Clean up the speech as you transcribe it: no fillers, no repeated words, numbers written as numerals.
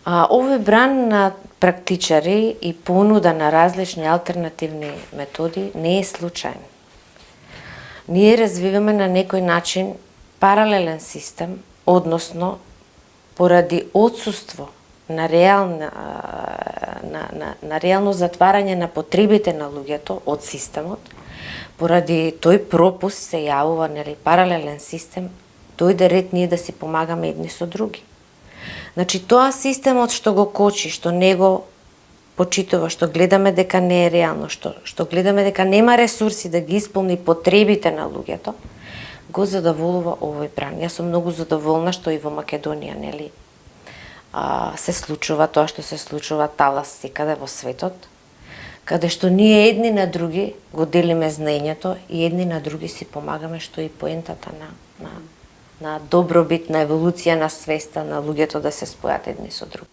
Овој бран на практичари и понуда на различни алтернативни методи не е случаен. Ние развиваме на некој начин паралелен систем, односно поради отсуство на реално затварање на потребите на луѓето од системот, поради тој пропуст се јавува паралелен систем, дојде ред ние да си помагаме едни со други. Значи тоа системот што го кочи, што не го почитува, што гледаме дека не е реално, што гледаме дека нема ресурси да ги исполни потребите на луѓето, го задоволува овој бран. Јас сум многу задоволна што и во Македонија, се случува тоа што се случува талас секаде во светот, каде што ние едни на други го делиме знаењето и едни на други си помагаме, што и поентата на добробит, на еволуција на свеста на луѓето да се спојат едни со други.